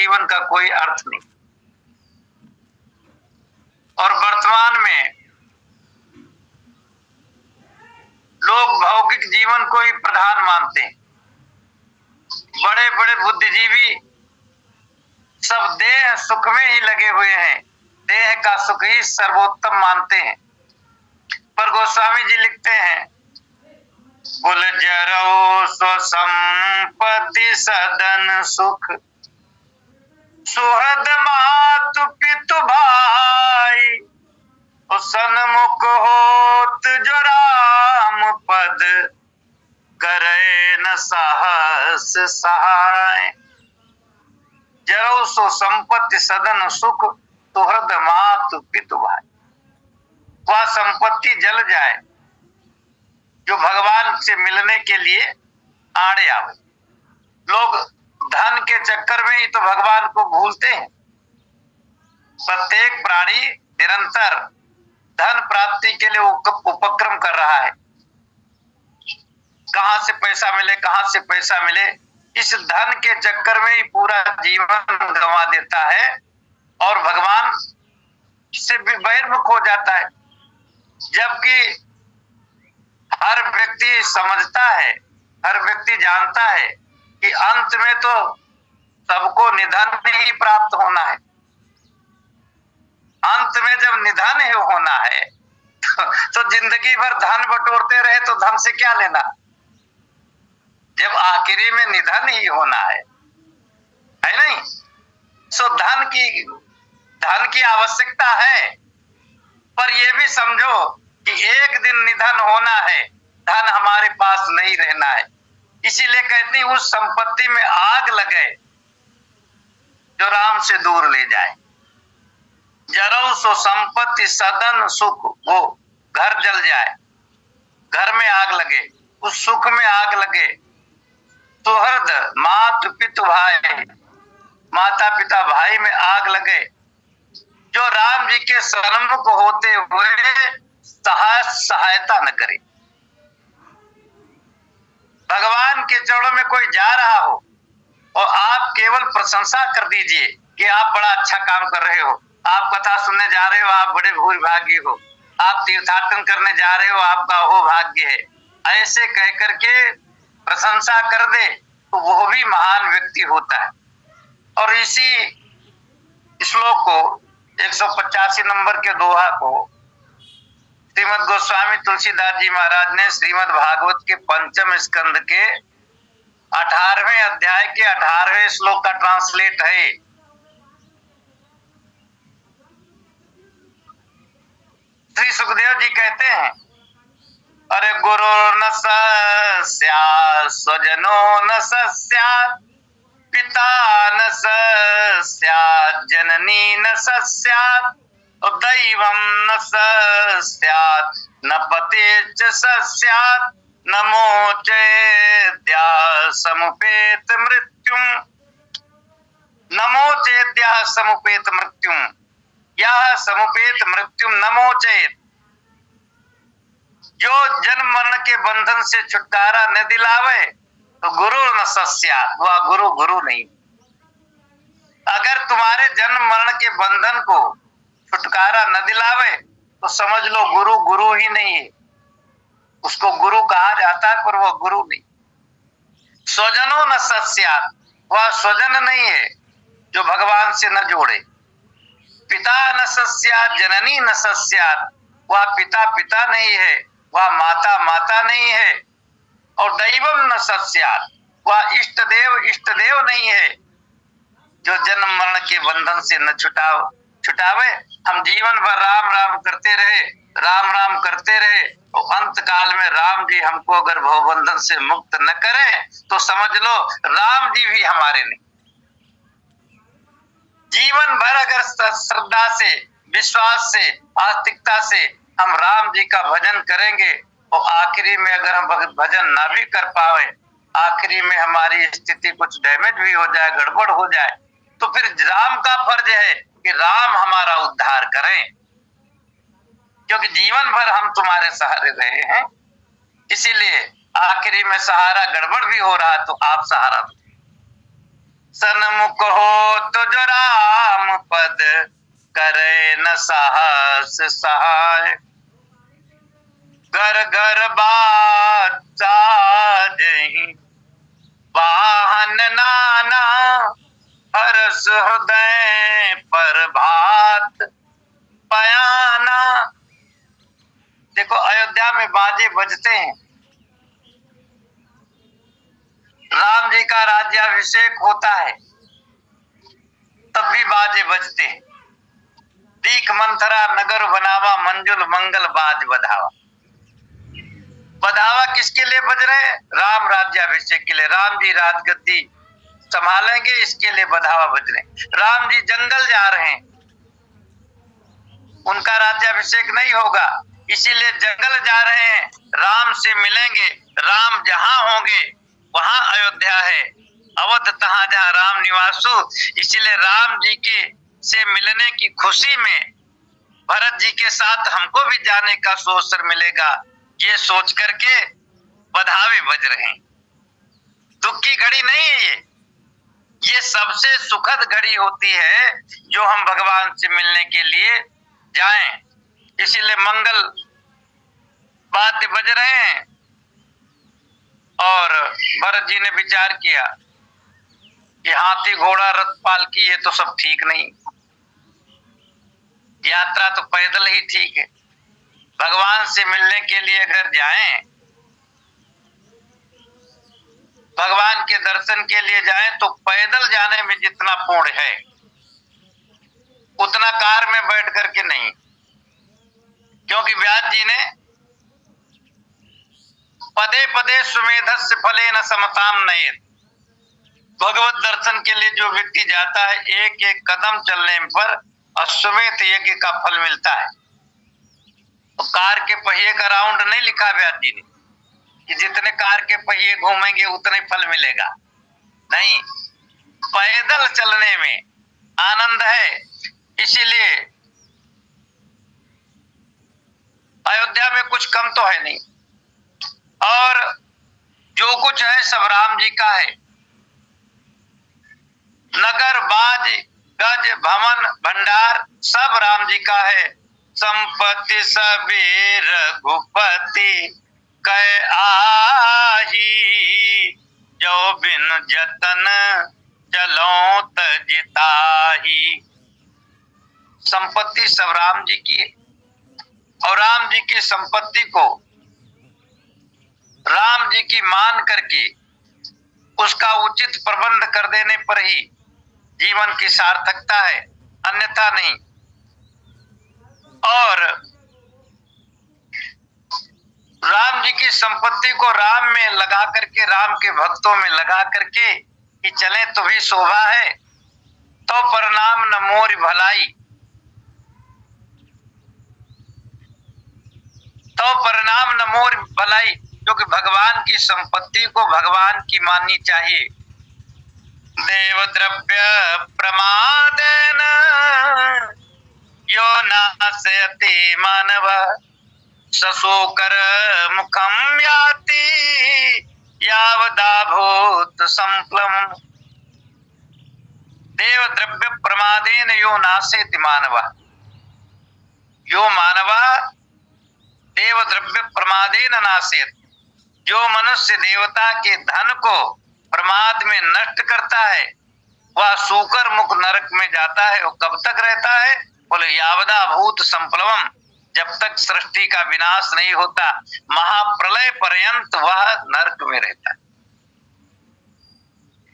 जीवन का कोई अर्थ नहीं। और वर्तमान में लोग भौतिक जीवन को ही प्रधान मानते हैं। बड़े बड़े बुद्धिजीवी सब देह सुख में ही लगे हुए हैं, देह का सुख ही सर्वोत्तम मानते हैं। पर गोस्वामी जी लिखते हैं, बोले जरो स्व संपत्ति सदन सुख, सुहृद मातु पितु भाई, सन्मुख होत जो राम पद, करे न साहस सहाय। जरो सो संपत्ति सदन सुख, सुहृद मातु पितु भाई। वह संपत्ति जल जाए जो भगवान से मिलने के लिए आड़े आवे। लोग धन के चक्कर में ही तो भगवान को भूलते हैं। प्रत्येक प्राणी निरंतर धन प्राप्ति के लिए उपक्रम कर रहा है। कहां से पैसा मिले, कहां से पैसा मिले, इस धन के चक्कर में ही पूरा जीवन गंवा देता है और भगवान से भी बहिर्मुख हो जाता है। जबकि हर व्यक्ति समझता है, हर व्यक्ति जानता है कि अंत में तो सबको निधन ही प्राप्त होना है। अंत में जब निधन ही होना है तो जिंदगी भर धन बटोरते रहे तो धन से क्या लेना, जब आखिरी में निधन ही होना है नहीं। सो धन की आवश्यकता है, पर यह भी समझो कि एक दिन निधन होना है, धन हमारे पास नहीं रहना है। इसीलिए कहते हैं उस संपत्ति में आग लगे जो राम से दूर ले जाए। जरो सो संपत्ति सदन सुख, वो घर जल जाए, घर में आग लगे, उस सुख में आग लगे। सुहृद मातु पितु भाई, माता पिता भाई में आग लगे, जो राम जी के सन्मुख होते हुए सहायता न करे। भगवान के चरणों में कोई जा रहा हो और आप केवल प्रशंसा कर दीजिए कि आप बड़ा अच्छा काम कर रहे हो, आप कथा सुनने जा रहे हो, आप बड़े भूरिभागी हो, आप तीर्थाटन करने जा रहे हो, आपका वो भाग्य है, ऐसे कह करके प्रशंसा कर दे तो वो भी महान व्यक्ति होता है। और इसी श्लोक को 185 नंबर के दोहा को श्रीमद गोस्वामी तुलसीदास जी महाराज ने श्रीमद भागवत के 5वें स्कंद के 18वें अध्याय के 18वें श्लोक का ट्रांसलेट है। श्री सुखदेव जी कहते हैं, अरे गुरु न सस्यात् स्वजनो न सस्यात्, पिता न सस्यात् जननी न सस्यात्, दैवं न सस्यात् न पतिश्च सस्यात्, न मोचेद्या समुपेत मृत्युम, न मोचेद्या समुपेत मृत्युम, यह समुपेत मृत्युम न मोचेत। जो जन्म मरण के बंधन से छुटकारा न दिलावे तो गुरु न सस्यात्, वह गुरु नहीं। अगर तुम्हारे जन्म मरण के बंधन को छुटकारा न दिलावे तो समझ लो गुरु ही नहीं है। उसको गुरु कहा जाता है पर वह गुरु नहीं। स्वजनो न सस्यात्, वह स्वजन नहीं है जो भगवान से न जोड़े। पिता न सस्यात् जननी न सस्यात्, वह पिता नहीं है, वह माता नहीं है। और दैवम न सस्यात्, वह इष्ट देव नहीं है जो जन्म मरण के बंधन से न छुटावे। हम जीवन भर राम करते रहे और अंत काल में राम जी हमको अगर भवबंधन से मुक्त न करे तो समझ लो राम जी भी हमारे नहीं। जीवन भर अगर श्रद्धा से, विश्वास से, आस्तिकता से हम राम जी का भजन करेंगे और आखिरी में अगर हम भजन ना भी कर पाए, आखिरी में हमारी स्थिति कुछ डैमेज भी हो जाए, गड़बड़ हो जाए, तो फिर राम का फर्ज है कि राम हमारा उद्धार करें, क्योंकि जीवन भर हम तुम्हारे सहारे रहे हैं। इसीलिए आखिरी में सहारा गड़बड़ भी हो रहा तो आप सहारा दो। सन्मुख हो तो जो राम पद करे न साहस सहाय। घर घर बाजा जहीं वाहन नाना हर्ष हृदय पर भात पयाना। देखो अयोध्या में बाजे बजते हैं, राम जी का राज्याभिषेक होता है तब भी बाजे बजते हैं। दीख मंथरा नगर बनावा मंजुल मंगल बाज बधावा। बधावा किसके लिए बज रहे हैं? राम राज्याभिषेक के लिए। राम जी राजगद्दी संभालेंगे इसके लिए बधावा बज रहे। राम जी जंगल जा रहे हैं, उनका राज्याभिषेक नहीं होगा, इसीलिए जंगल जा रहे हैं, राम से मिलेंगे। राम जहां होंगे वहां अयोध्या है, अवध तहां जहां राम निवासु। इसीलिए राम जी के से मिलने की खुशी में भरत जी के साथ हमको भी जाने का अवसर मिलेगा, ये सोच करके बधावे बज रहे हैं। दुख की घड़ी नहीं है ये सबसे सुखद घड़ी होती है जो हम भगवान से मिलने के लिए जाएं। इसीलिए मंगल वाद्य बज रहे हैं। और भरत जी ने विचार किया कि हाथी घोड़ा रथ पालकी ये तो सब ठीक नहीं, यात्रा तो पैदल ही ठीक है। भगवान से मिलने के लिए अगर जाएं, भगवान के दर्शन के लिए जाएं तो पैदल जाने में जितना पुण्य है उतना कार में बैठ करके नहीं। क्योंकि व्यास जी ने पदे पदे सुमेधस्य फले न समताम नयेत। भगवत दर्शन के लिए जो व्यक्ति जाता है एक एक कदम चलने पर अश्वमेध यज्ञ का फल मिलता है। तो कार के पहिए का राउंड नहीं लिखा व्यास जी ने कि जितने कार के पहिए घूमेंगे उतने फल मिलेगा, नहीं, पैदल चलने में आनंद है। इसीलिए अयोध्या में कुछ कम तो है नहीं, और जो कुछ है सब राम जी का है। नगर बाज गज भवन भंडार सब राम जी का है। संपत्ति सबे रघुपति कै आही, जो बिन जतन चलो तजिताही। संपत्ति सब राम जी की है, और राम जी की संपत्ति को राम जी की मान करके उसका उचित प्रबंध कर देने पर ही जीवन की सार्थकता है, अन्यथा नहीं। और राम जी की संपत्ति को राम में लगा करके, राम के भक्तों में लगा करके कि चले तो भी शोभा है। तो प्रणाम न मोर भलाई, तो प्रणाम न मोर भलाई, क्योंकि भगवान की संपत्ति को भगवान की माननी चाहिए। देव द्रव्य प्रमादेन यो नासयति मानव, सशोकर मुखम याति यावदाभूत संप्लम। देव द्रव्य प्रमादेन यो नासयति मानव, यो मानव देव द्रव्य प्रमादेन नासयति। जो मनुष्य देवता के धन को प्रमाद में नष्ट करता है वह सूकर मुख नरक में जाता है। और कब तक रहता है? बोले यावदा भूत संप्लवम, जब तक सृष्टि का विनाश नहीं होता, महाप्रलय पर्यंत वह नरक में रहता है।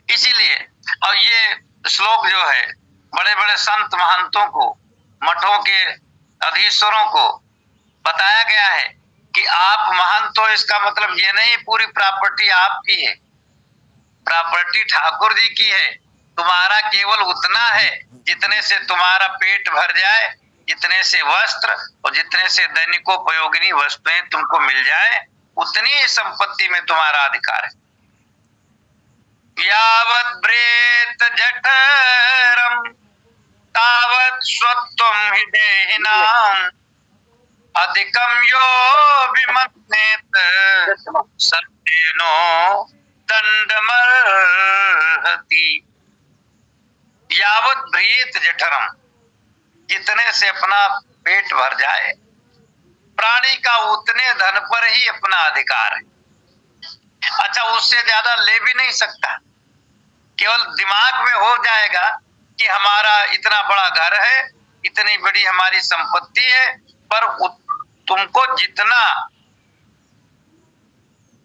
इसीलिए और ये श्लोक जो है बड़े बड़े संत महंतों को, मठों के अधीश्वरों को बताया गया है कि आप महंत हो, इसका मतलब ये नहीं पूरी प्रॉपर्टी आपकी है, प्रॉपर्टी ठाकुर जी की है। तुम्हारा केवल उतना है जितने से तुम्हारा पेट भर जाए, जितने से वस्त्र और जितने से दैनिकोपयोगिनी वस्तुएं तुमको मिल जाए, उतनी ही संपत्ति में तुम्हारा अधिकार है। यावत् ब्रेत जठरम तावत् स्वत्वम हि देहिनाम, अधिकम यो विमन्येत सत्येनो दंडमर्हति। यावत भ्रियेत जठरम, जितने से अपना पेट भर जाए। प्राणी का उतने धन पर ही अपना अधिकार है। अच्छा, उससे ज्यादा ले भी नहीं सकता। केवल दिमाग में हो जाएगा कि हमारा इतना बड़ा घर है, इतनी बड़ी हमारी संपत्ति है, पर तुमको जितना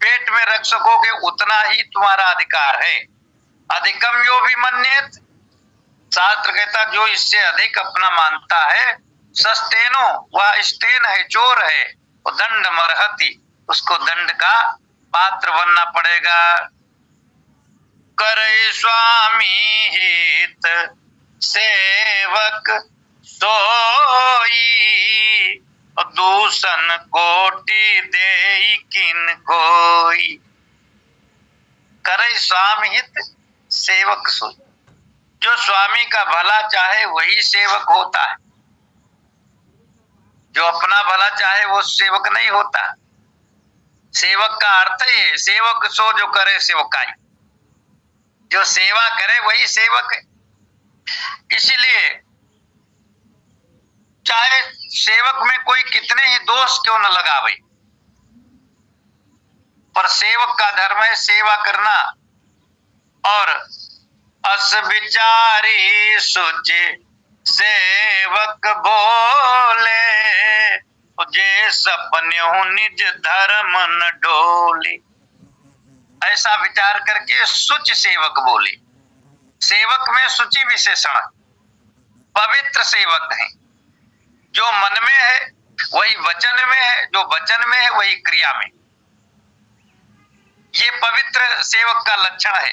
पेट में रख सकोगे उतना ही तुम्हारा अधिकार है। अधिकम यो भी मन्येत, शास्त्र कहता जो इससे अधिक अपना मानता है, सस्तेनो, वह स्टेन है, चोर है, वो दंड मरहति, उसको दंड का पात्र बनना पड़ेगा। करे स्वामी हित सेवक सोई, दूषण कोटि देई किन कोई। करे स्वामी हित सेवक सोई, जो स्वामी का भला चाहे वही सेवक होता है। जो अपना भला चाहे वो सेवक नहीं होता। सेवक का अर्थ ही है सेवक सो जो करे सेवकाई, जो सेवा करे वही सेवक है। इसलिए चाहे सेवक में कोई कितने ही दोष क्यों न लगावे, पर सेवक का धर्म है सेवा करना। और अस विचारी सोचे सेवक बोले, जे सपन्यों निज धर्म न डोले। ऐसा विचार करके सुच सेवक बोले। सेवक में सुचि विशेषण, पवित्र सेवक है। जो मन में है वही वचन में है, जो वचन में है वही क्रिया में। ये पवित्र सेवक का लक्षण है,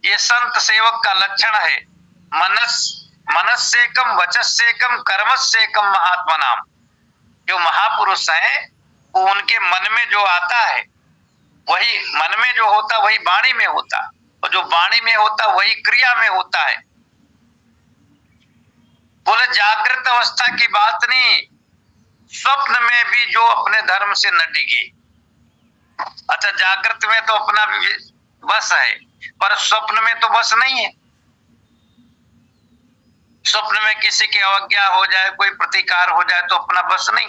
ये संत सेवक का लक्षण है। मनस्सेकम वचस्सेकम कर्मस्सेकम महात्मा नाम। जो महापुरुष हैं वो उनके मन में जो आता है वही मन में जो होता वही वाणी में होता, और जो वाणी में होता वही क्रिया में होता है। बोले जागृत अवस्था की बात नहीं, स्वप्न में भी जो अपने धर्म से न डिगे। अच्छा, जागृत में तो अपना बस है, पर स्वप्न में तो बस नहीं है। स्वप्न में किसी की अवज्ञा हो जाए, कोई प्रतिकार हो जाए तो अपना बस नहीं।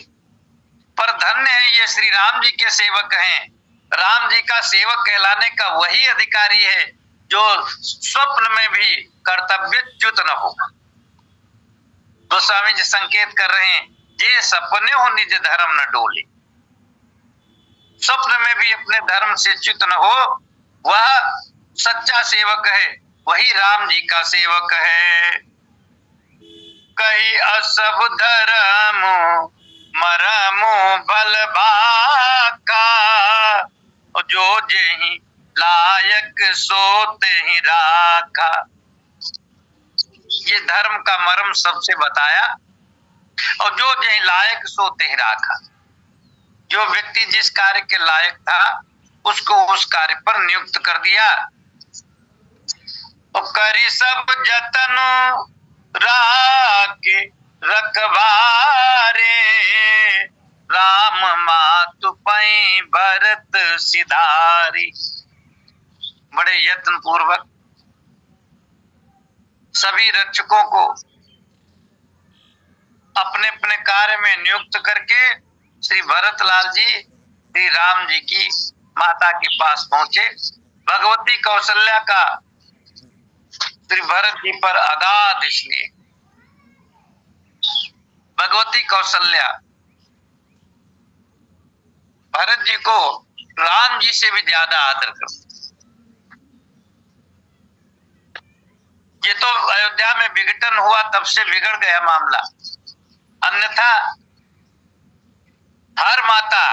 पर धन्य है ये श्री राम जी के सेवक हैं। राम जी का सेवक कहलाने का वही अधिकारी है जो स्वप्न में भी कर्तव्यच्युत न हो। तो स्वामी जी संकेत कर रहे हैं, ये सपने हो निज धर्म न डोले। स्वप्न में भी अपने धर्म से च्युत न हो, वह सच्चा सेवक है, वही राम जी का सेवक है। कही असब धर्म मरमो बल बाका, जो जेहि लायक सोते ही राखा। ये धर्म का मर्म सबसे बताया, और जो जेहि लायक सोते ही राखा। जो व्यक्ति जिस कार्य के लायक था उसको उस कार्य पर नियुक्त कर दिया। और करी सब जतन राखे रखवारे, राम मातु पई भरत सिधारी। बड़े यत्न पूर्वक सभी रक्षकों को अपने अपने कार्य में नियुक्त करके श्री भरतलाल जी श्री राम जी की माता के पास पहुंचे। भगवती कौशल्या का श्री भरत जी पर अगाध स्नेह। भगवती कौशल्या भरत जी को राम जी से भी ज्यादा आदर करते। ये तो अयोध्या में विघटन हुआ तब से बिगड़ गया मामला, अन्यथा हर माता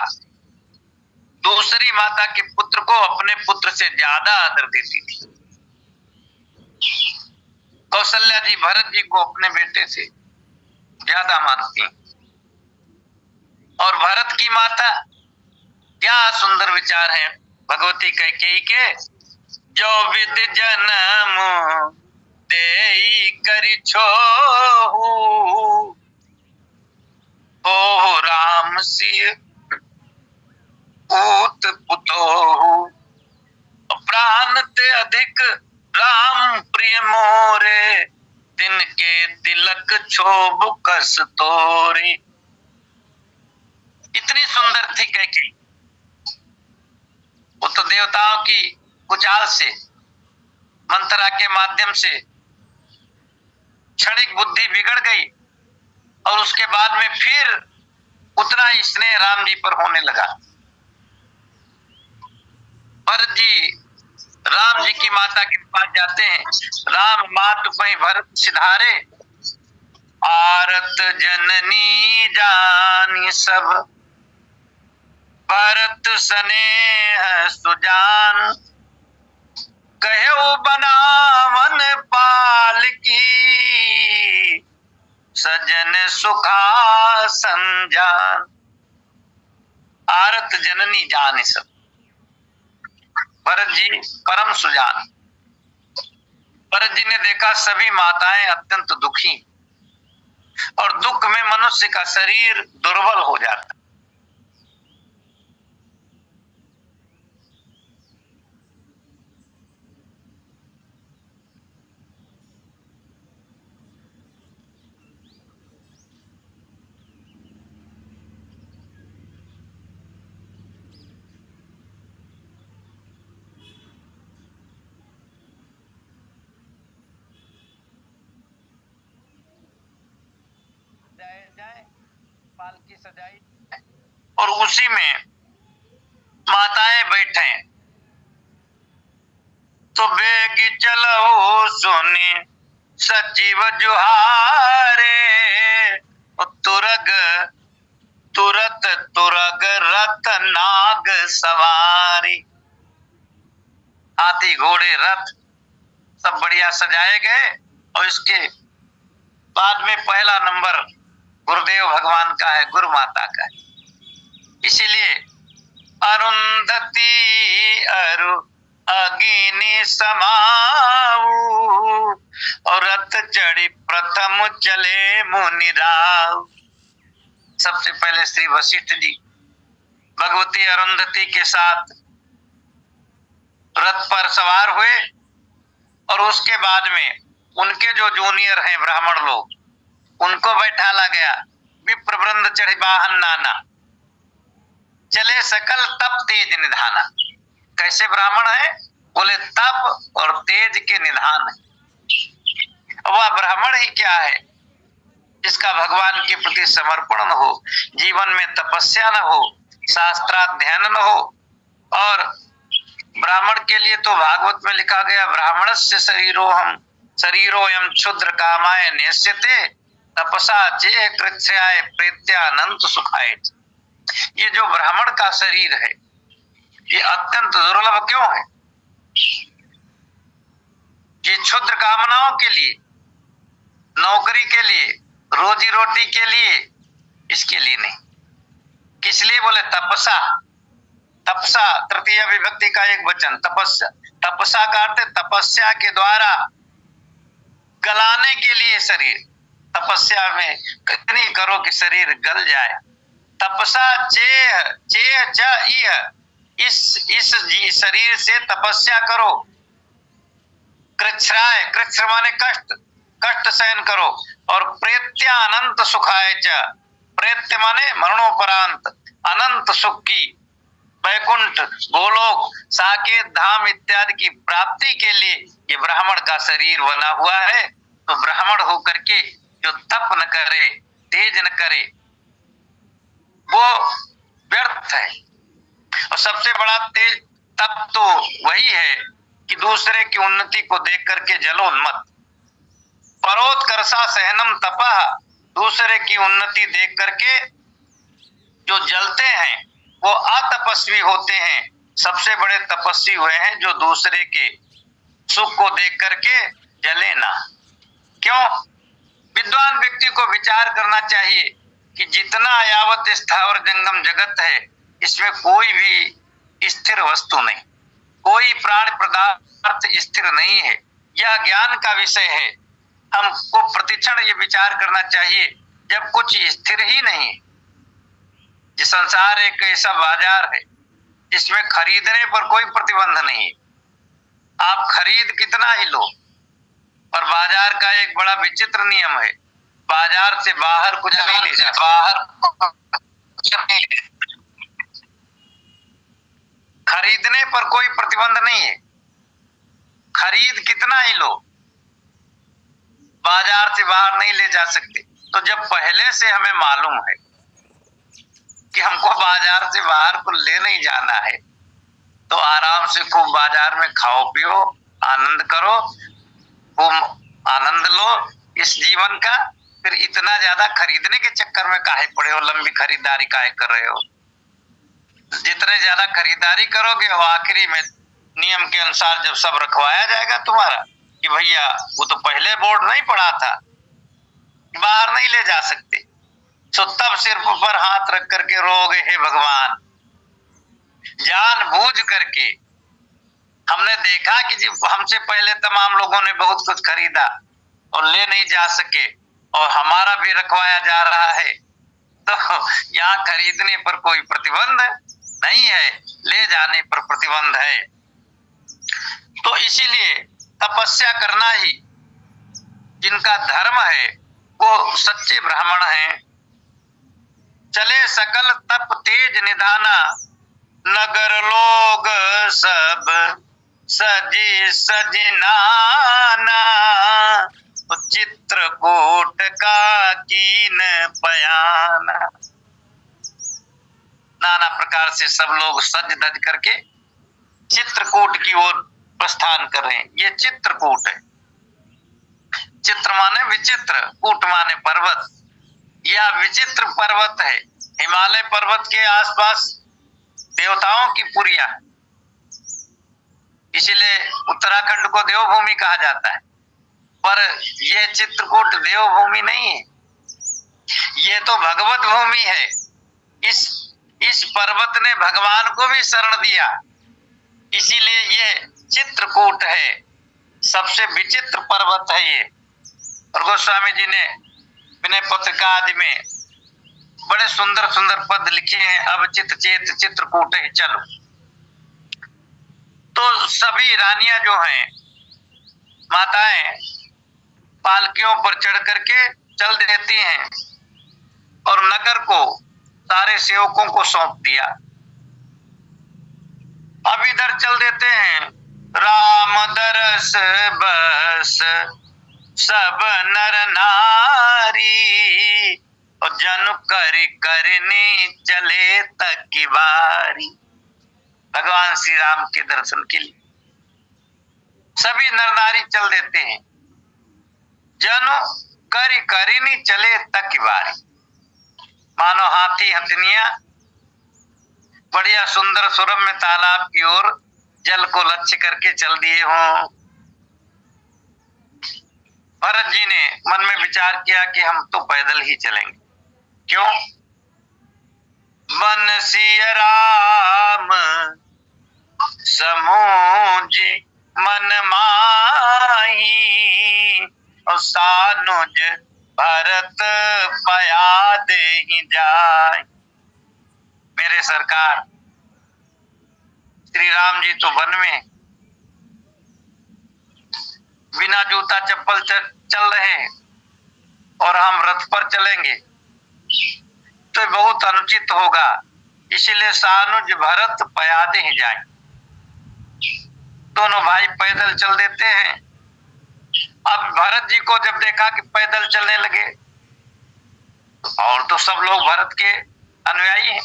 दूसरी माता के पुत्र को अपने पुत्र से ज्यादा आदर देती थी। कौशल्या जी भरत जी को अपने बेटे से ज्यादा मानती। और भरत की माता, क्या सुंदर विचार हैं भगवती कैकेयी के। जो विधि जन्म देई करि छोहु, ओ राम सिय पूत पुतोहु। प्राण ते अधिक राम प्रिय मोरे, तिनके तिलक क्षोभ कस तोरे। इतनी सुंदर थी कैकेयी। वो तो देवताओं की कुचाल से, मंत्रा के माध्यम से क्षणिक बुद्धि बिगड़ गई और उसके बाद में फिर उतना ही स्नेह राम जी पर होने लगा। भरत जी राम जी की माता के पास जाते हैं। राम मात पै भरत सिधारे, आरत जननी जानी सब, भरत स्नेह सुजान, कहो बनावन पाल की, सजन सुखासन जान। आरत जननी जान सब, भरत जी परम सुजान। भरत जी ने देखा सभी माताएं अत्यंत दुखी, और दुख में मनुष्य का शरीर दुर्बल हो जाता। जाए पालकी सजाई और उसी में माताएं बैठे, तो बेगी चलो सोनी सचिव जुहारे, तुरग तुरत तुरग रथ नाग सवारी। हाथी घोड़े रथ सब बढ़िया सजाए गए, और इसके बाद में पहला नंबर गुरुदेव भगवान का है, गुरु माता का है। इसीलिए अरुंधति अरु अगिनी समाऊ, और रथ चढ़ी प्रथम चले मुनिराव। सबसे पहले श्री वशिष्ठ जी भगवती अरुंधति के साथ रथ पर सवार हुए, और उसके बाद में उनके जो जूनियर हैं ब्राह्मण लोग, उनको बैठाला गया। विप्र वृंद चढ़ी वाहन नाना, चले सकल तप तेज निधाना। कैसे ब्राह्मण है? बोले तप और तेज के निधान है। वह ब्राह्मण ही क्या है जिसका भगवान के प्रति समर्पण न हो, जीवन में तपस्या न हो, शास्त्राध्ययन न हो। और ब्राह्मण के लिए तो भागवत में लिखा गया, ब्राह्मणस्य शरीरोयम क्षुद्र कामाय नेष्यते, तपसा चेह कृच्छ्याय प्रेत्यानंत सुखाय। ये जो ब्राह्मण का शरीर है ये अत्यंत दुर्लभ क्यों है? ये क्षुद्र कामनाओं के लिए, नौकरी के लिए, रोजी रोटी के लिए, इसके लिए नहीं। किस लिए? बोले तपसा। तपसा तृतीय विभक्ति का एक वचन, तपस्या। तपसा का अर्थ तपस्या के द्वारा गलाने के लिए शरीर। तपस्या में कितनी करो कि शरीर गल जाए। तपसा चेह चेह च इह, इस शरीर से तपस्या करो। कृच्छ्राय, कृच्छ माने कष्ट, कष्ट सहन करो। और प्रेत्यानंत सुखाय च, प्रेत्य माने मरणोपरांत, अनंत सुख की, वैकुंठ, गोलोक, साकेत धाम इत्यादि की प्राप्ति के लिए ये ब्राह्मण का शरीर बना हुआ है। तो ब्राह्मण होकर के जो तप न करे, तेज न करे, वो व्यर्थ है। और सबसे बड़ा तेज तप तो वही है कि दूसरे की उन्नति को देख करके जलोन्मत्त। परोत्कर्षा सहनम तपः, दूसरे की उन्नति देख करके जो जलते हैं वो अतपस्वी होते हैं। सबसे बड़े तपस्वी हुए हैं जो दूसरे के सुख को देख करके जले ना। क्यों? विद्वान व्यक्ति को विचार करना चाहिए कि जितना यावत स्थावर जंगम जगत है, इसमें कोई भी स्थिर वस्तु नहीं, कोई प्राण पदार्थ स्थिर नहीं है। यह ज्ञान का विषय है। हमको प्रतिक्षण ये विचार करना चाहिए, जब कुछ स्थिर ही नहीं। ये संसार एक ऐसा बाजार है जिसमें खरीदने पर कोई प्रतिबंध नहीं। आप खरीद कितना ही लो, और बाजार का एक बड़ा विचित्र नियम है, बाजार से बाहर कुछ नहीं ले जा, बाहर खरीदने पर कोई प्रतिबंध नहीं है, खरीद कितना ही लो, बाजार से बाहर नहीं ले जा सकते। तो जब पहले से हमें मालूम है कि हमको बाजार से बाहर को ले नहीं जाना है, तो आराम से खूब बाजार में खाओ पियो, आनंद करो, खूब आनंद लो इस जीवन का। फिर इतना ज्यादा खरीदने के चक्कर में काहे पड़े हो, लंबी खरीदारी काहे कर रहे हो? जितने ज्यादा खरीदारी करोगे वो आखिरी में नियम के अनुसार जब सब रखवाया जाएगा तुम्हारा कि भैया वो तो पहले बोर्ड नहीं पड़ा था, बाहर नहीं ले जा सकते, तो तब सिर पर हाथ रख करके रोगे, हे भगवान, जानबूझ करके हमने देखा कि हमसे पहले तमाम लोगों ने बहुत कुछ खरीदा और ले नहीं जा सके और हमारा भी रखवाया जा रहा है, तो यहाँ खरीदने पर कोई प्रतिबंध नहीं है, ले जाने पर प्रतिबंध है। तो इसीलिए तपस्या करना ही जिनका धर्म है वो सच्चे ब्राह्मण हैं। चले सकल तप तेज निधाना, नगर लोग सब सजी सजनाना, चित्रकूट का कीन बयाना। नाना प्रकार से सब लोग सज धज करके चित्रकूट की ओर प्रस्थान कर रहे हैं। ये चित्रकूट है, चित्र माने विचित्र, कूट माने पर्वत। यह विचित्र पर्वत है, हिमालय पर्वत के आसपास देवताओं की पुरिया है, इसलिए उत्तराखंड को देवभूमि कहा जाता है। पर यह चित्रकूट देवभूमि नहीं है, ये तो भगवत भूमि है। इस पर्वत ने भगवान को भी शरण दिया, इसीलिए ये चित्रकूट है, सबसे विचित्र पर्वत है ये। और गोस्वामी जी ने विनय पत्रिका आदि में बड़े सुंदर सुंदर पद लिखे हैं, अब चित चेत चित्रकूट है चलो। तो सभी रानियां जो हैं, माताएं, पालकियों पर चढ़ करके चल देती हैं और नगर को सारे सेवकों को सौंप दिया। अब इधर चल देते हैं, राम दरस बस सब नर नारी, और जन करनी चले तक की बारी। भगवान श्री राम के दर्शन के लिए सभी नर नारी चल देते हैं, जनो करनी चले तक की बारी। मानो हाथी हथनिया बढ़िया सुंदर सुरम्य तालाब की ओर जल को लक्ष्य करके चल दिए हों। भरत जी ने मन में विचार किया कि हम तो पैदल ही चलेंगे। क्यों? बंसिया राम समूज मन माही, और सानुज भरत पया दे ही जाए। मेरे सरकार श्री राम जी तो वन में बिना जूता चप्पल चल रहे हैं और हम रथ पर चलेंगे तो बहुत अनुचित होगा, इसलिए सानुज भरत पयादे ही जाए। दोनों भाई पैदल चल देते हैं। अब भरत जी को जब देखा कि पैदल चलने लगे, और तो सब लोग भरत के अनुयायी हैं,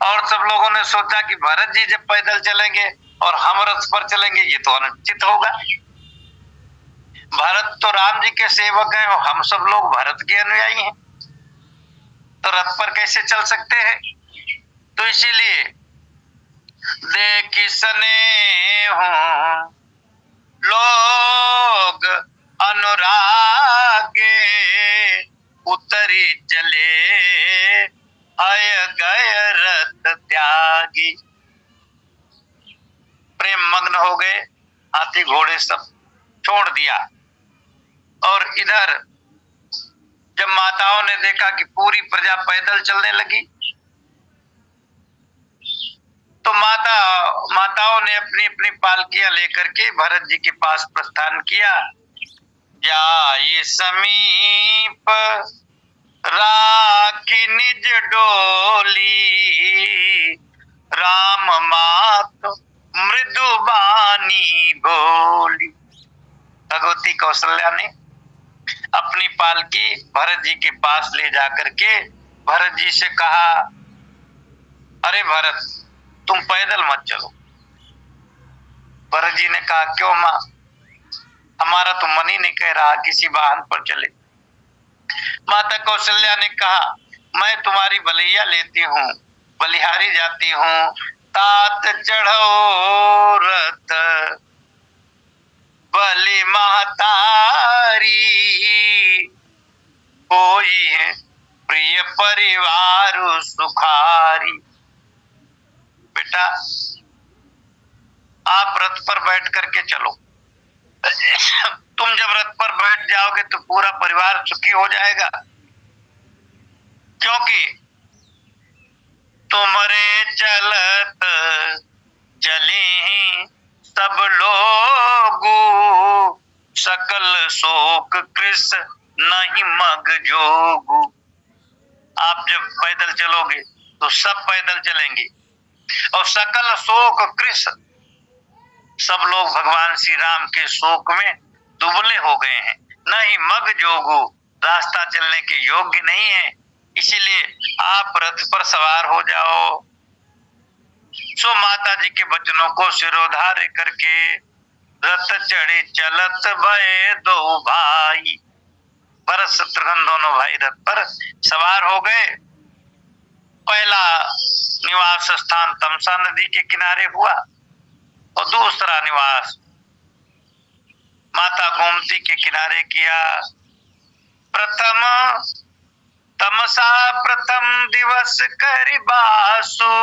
और सब लोगों ने सोचा कि भरत जी जब पैदल चलेंगे और हम रथ पर चलेंगे ये तो अनुचित होगा। भरत तो राम जी के सेवक हैं और हम सब लोग भरत के अनुयायी हैं, तो रथ पर कैसे चल सकते हैं? तो इसीलिए देखी सने हो लोग अनुरागे, उतरी चले आय गय रथ त्यागी। प्रेम मग्न हो गए, हाथी घोड़े सब छोड़ दिया। और इधर जब माताओं ने देखा कि पूरी प्रजा पैदल चलने लगी, तो माताओं ने अपनी अपनी पालकियां लेकर के भरत जी के पास प्रस्थान किया। जाई समीप राखी निज डोली, राम मात मृदु बानी बोली। भगवती कौशल्या ने अपनी पालकी भरत जी के पास ले जाकर के भरत जी से कहा, अरे भरत, तुम पैदल मत चलो। भरत जी ने कहा, क्यों माँ? हमारा तो मन ही नहीं कह रहा किसी वाहन पर चले। माता कौशल्या ने कहा, मैं तुम्हारी बलैया लेती हूँ, बलिहारी जाती हूँ, तात चढ़ो रथ बलि महतारी, कोई है प्रिय परिवार सुखारी। बेटा, आप रथ पर बैठ करके चलो। तुम जब रथ पर बैठ जाओगे तो पूरा परिवार सुखी हो जाएगा, क्योंकि तुमरे चलत चली सब लोग, सकल शोक कृष नहीं मग जोगु। आप जब पैदल चलोगे तो सब पैदल चलेंगे, और सकल शोक कृष, सब लोग भगवान श्री राम के शोक में दुबले हो गए हैं, नहीं मग जोगु, रास्ता चलने के योग्य नहीं है, इसीलिए आप रथ पर सवार हो जाओ। सो माता जी के वचनों को सिरोधार्य करके रथ चढ़े चलत भये दो भाई। भरत शत्रुघ्न दोनों भाई रथ पर सवार हो गए। पहला निवास स्थान तमसा नदी के किनारे हुआ, और दूसरा निवास माता गोमती के किनारे किया। प्रथम तमसा प्रथम दिवस करिबासु,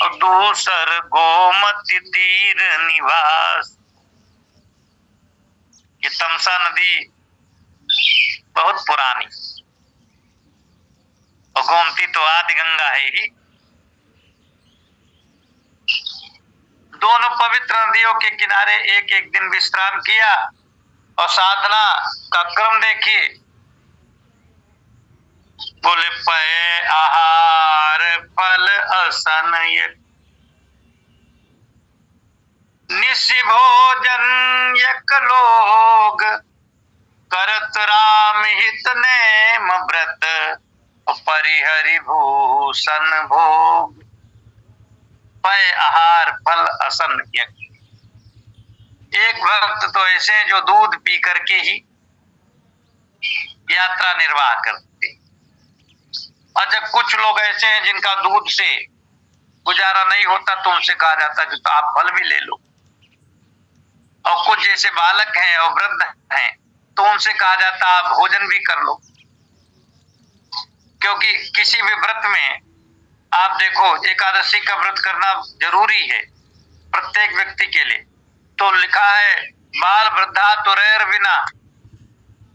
और दूसर गोमती तीर निवास। ये तमसा नदी बहुत पुरानी, और गोमती तो आदि गंगा है ही। दोनों पवित्र नदियों के किनारे एक एक दिन विश्राम किया, और साधना का क्रम देखिए। बोले, पय आहार फल असन निशि भोजन यक लोग, करत राम हित नेम व्रत, परिहरि भूषण भोग। पय आहार फल असन यक। एक भक्त तो ऐसे हैं जो दूध पी करके ही यात्रा निर्वाह करते, और जब कुछ लोग ऐसे हैं जिनका दूध से गुजारा नहीं होता तो उनसे कहा जाता कि तो आप फल भी ले लो। और कुछ जैसे बालक हैं और वृद्ध हैं तो उनसे कहा जाता आप भोजन भी कर लो, क्योंकि किसी भी व्रत में आप देखो, एकादशी का व्रत करना जरूरी है प्रत्येक व्यक्ति के लिए। तो लिखा है, बाल वृद्धा तुरैर बिना,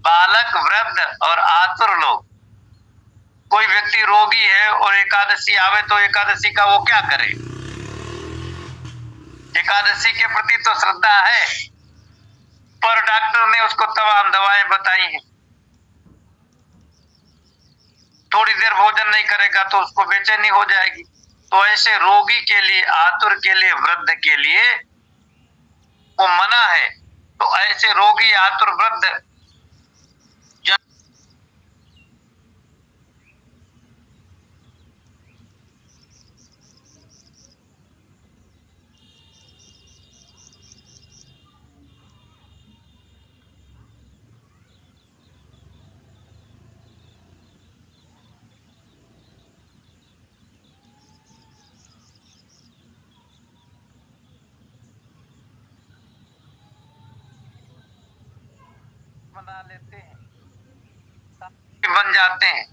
बालक वृद्ध और आतुर लोग। कोई व्यक्ति रोगी है और एकादशी आवे तो एकादशी का वो क्या करे? एकादशी के प्रति तो श्रद्धा है, पर डॉक्टर ने उसको तमाम दवाएं बताई हैं, थोड़ी देर भोजन नहीं करेगा तो उसको बेचैनी हो जाएगी। तो ऐसे रोगी के लिए, आतुर के लिए, वृद्ध के लिए वो मना है। तो ऐसे रोगी, आतुर, वृद्ध बना लेते हैं, बन जाते हैं,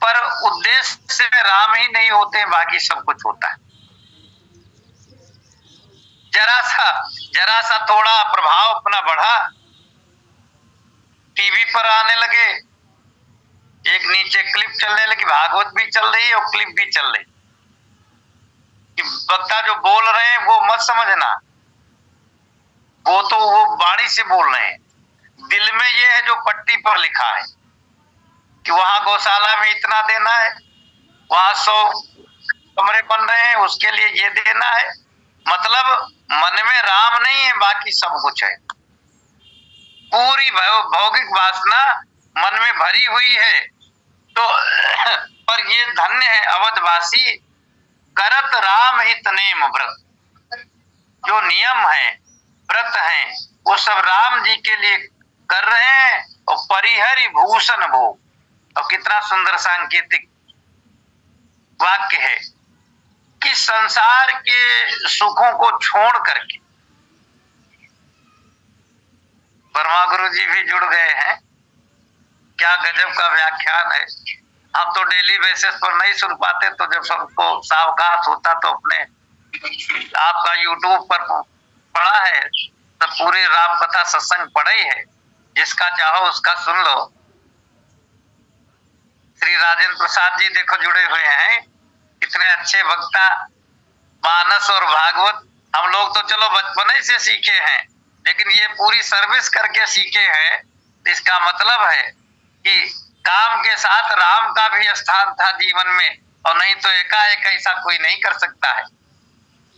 पर उद्देश्य से राम ही नहीं होते, बाकी सब कुछ होता है। जरा सा थोड़ा प्रभाव अपना बढ़ा, टीवी पर आने लगे, एक नीचे क्लिप चलने लगी, भागवत भी चल रही है और क्लिप भी चल रही, कि वक्ता जो बोल रहे हैं वो मत समझना, वो तो वो वाणी से बोल रहे हैं। दिल में ये है जो पट्टी पर लिखा है कि वहां गौशाला में इतना देना है, वहां 100 कमरे बन रहे हैं, उसके लिए ये देना है। मतलब मन में राम नहीं है, बाकी सब कुछ है। पूरी भौतिक वासना मन में भरी हुई है। तो पर ये धन्य है अवधवासी, करत राम हित नेम व्रत। जो नियम है, व्रत है, वो सब राम जी के लिए कर रहे हैं। और परिहरि भूषण भोग, और कितना सुंदर सांकेतिक वाक्य है कि संसार के सुखों को छोड़ करके, वर्मा गुरु जी भी जुड़ गए हैं। क्या गजब का व्याख्यान है। हम तो डेली बेसिस पर नहीं सुन पाते, तो जब सबको सावकाश होता तो अपने आपका यूट्यूब पर पड़ा है, तो पूरी राम कथा सत्संग पढ़ा ही है, जिसका चाहो उसका सुन लो। श्री राजेंद्र प्रसाद जी देखो जुड़े हुए हैं, कितने अच्छे वक्ता। मानस और भागवत हम लोग तो चलो बचपन ही से सीखे हैं, लेकिन ये पूरी सर्विस करके सीखे हैं। इसका मतलब है कि काम के साथ राम का भी स्थान था जीवन में, और नहीं तो एकाएक ऐसा कोई नहीं कर सकता है।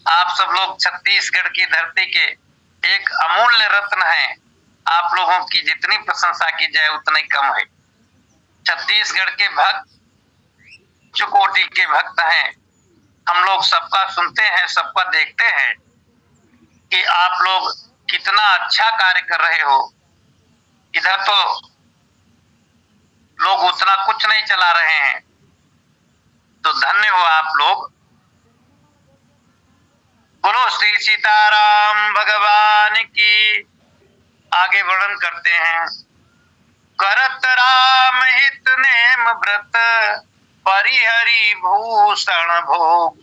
आप सब लोग छत्तीसगढ़ की धरती के एक अमूल्य रत्न हैं। आप लोगों की जितनी प्रशंसा की जाए उतनी कम है। छत्तीसगढ़ के भक्त उच्च कोटि के भक्त हैं। हम लोग सबका सुनते हैं, सबका देखते हैं कि आप लोग कितना अच्छा कार्य कर रहे हो। इधर तो लोग उतना कुछ नहीं चला रहे हैं, तो धन्य हो आप लोग। बोलो श्री सीताराम भगवान की। आगे वर्णन करते हैं। करत राम हित नेम व्रत, परिहरि भूषण भोग।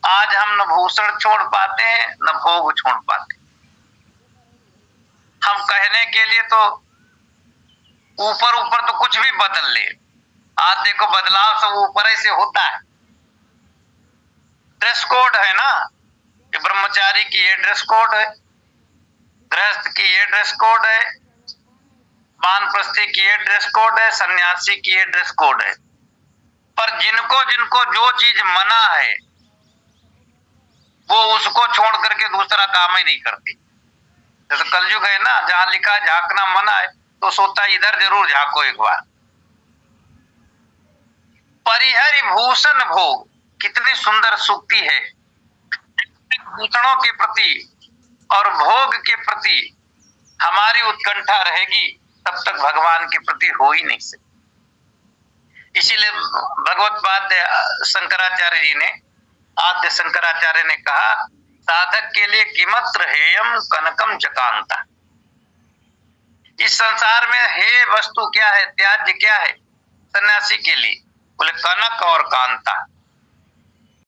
आज हम न भूषण छोड़ पाते हैं, न भोग छोड़ पाते। हम कहने के लिए तो ऊपर ऊपर तो कुछ भी बदल ले। आज देखो बदलाव सब ऊपर ही से होता है। ड्रेस कोड है ना, ये ब्रह्मचारी की ये ड्रेस कोड है, गृहस्थ की ये ड्रेस कोड है, वानप्रस्थी की ये ड्रेस कोड है, सन्यासी की ये ड्रेस कोड है। पर जिनको जिनको जो चीज मना है, वो उसको छोड़ करके दूसरा काम ही नहीं करते। जैसे कलयुग है ना, जहां लिखा झांकना मना है, तो सोता इधर जरूर झांको एक बार। परिहरि भूषण भोग, कितनी सुंदर सूक्ति है। भूषणों के प्रति और भोग के प्रति हमारी उत्कंठा रहेगी, तब तक भगवान के प्रति हो ही नहीं सकती। इसीलिए भगवत्पाद शंकराचार्य जी ने, आद्य शंकराचार्य ने कहा, साधक के लिए किमत्र हेयम कनकम चकांता। इस संसार में हे वस्तु क्या है, त्याज्य क्या है सन्यासी के लिए? बोले कनक और कांता।